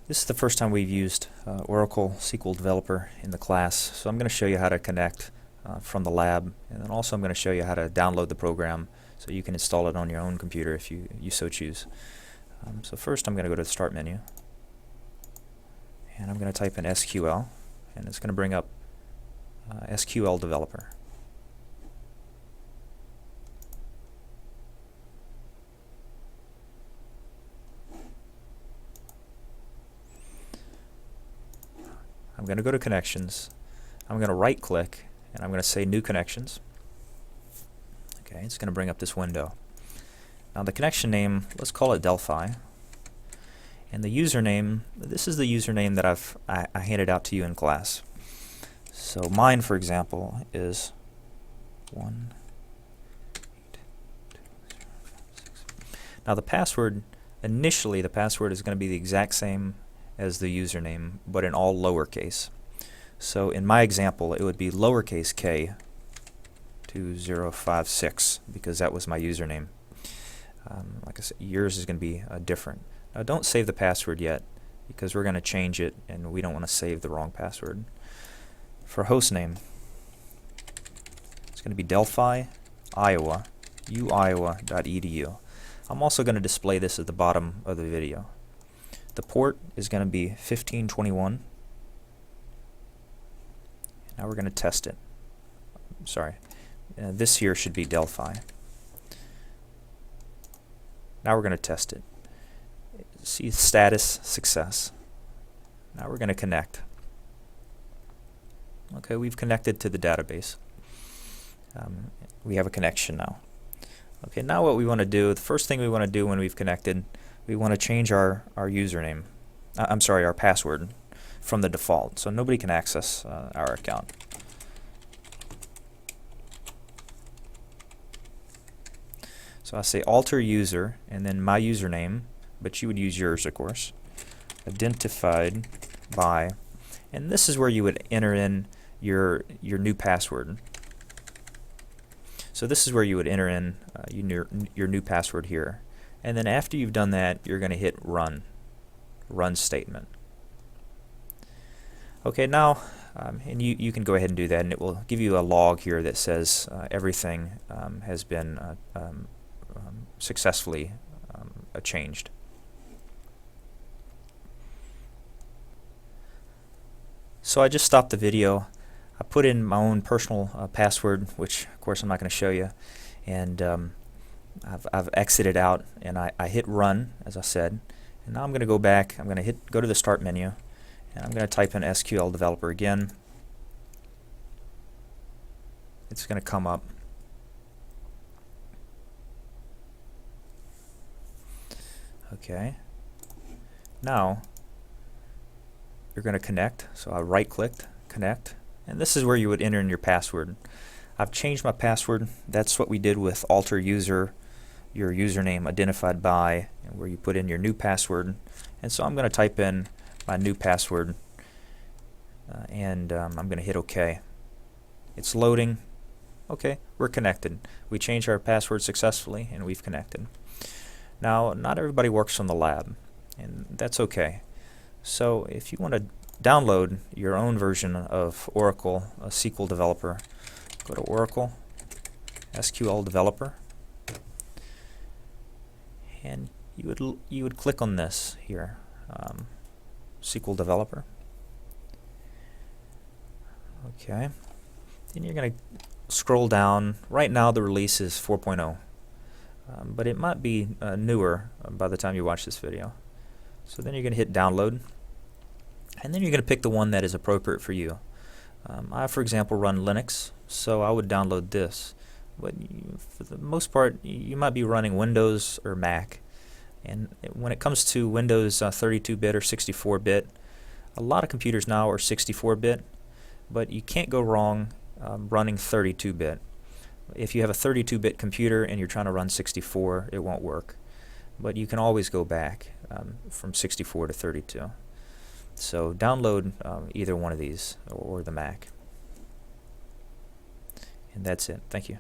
This is the first time we've used Oracle SQL Developer in the class, so I'm going to show you how to connect from the lab, and then also I'm going to show you how to download the program so you can install it on your own computer if you so choose. So first I'm going to go to the Start menu, and I'm going to type in SQL, and it's going to bring up SQL Developer. I'm going to go to Connections. I'm going to right click and I'm going to say New Connections. Okay, it's going to bring up this window. Now the connection name, let's call it Delphi. And the username, this is the username that I handed out to you in class. So mine, for example, is 1. Now the password, initially the password is going to be the exact same as the username, but in all lowercase. So in my example, it would be lowercase k 2056 because that was my username. Like I said, yours is going to be different. Now don't save the password yet because we're going to change it and we don't want to save the wrong password. For hostname, it's going to be delphi.iowa.uiowa.edu. I'm also going to display this at the bottom of the video. The port is going to be 1521. Now we're going to test it. Sorry, this here should be Delphi. Now we're going to test it. See status, success. Now we're going to connect. Okay, we've connected to the database. We have a connection now. Okay, now what we want to do, the first thing we want to do when we've connected, we want to change our username, our password from the default, so nobody can access our account. So I say alter user and then my username, but you would use yours, of course, identified by, and this is where you would enter in your new password. So this is where you would enter in your new password here. And then after you've done that, you're going to hit run statement. Okay, now, and you can go ahead and do that, and it will give you a log here that says everything has been successfully changed. So I just stopped the video. I put in my own personal password, which of course I'm not going to show you, and I've exited out and I hit run, as I said, and now I'm going to go back. I'm going to go to the Start menu, and I'm going to type in SQL Developer again. It's going to come up. Okay. Now you're going to connect. So I right-clicked, connect, and this is where you would enter in your password. I've changed my password. That's what we did with alter user, your username identified by, and where you put in your new password. And so I'm going to type in my new password, and I'm going to hit OK. It's loading. Okay, we're connected. We changed our password successfully, and we've connected. Now, not everybody works on the lab, and that's okay. So if you want to download your own version of Oracle SQL Developer, go to Oracle SQL Developer, and you would click on this here, SQL Developer. Okay, then you're going to scroll down. Right now the release is 4.0, but it might be newer by the time you watch this video. So then you're going to hit download, and then you're going to pick the one that is appropriate for you. I, for example, run Linux, so I would download this. But for the most part, you might be running Windows or Mac. And when it comes to Windows 32-bit or 64-bit, a lot of computers now are 64-bit, but you can't go wrong running 32-bit. If you have a 32-bit computer and you're trying to run 64, it won't work. But you can always go back from 64 to 32. So download either one of these or the Mac. And that's it. Thank you.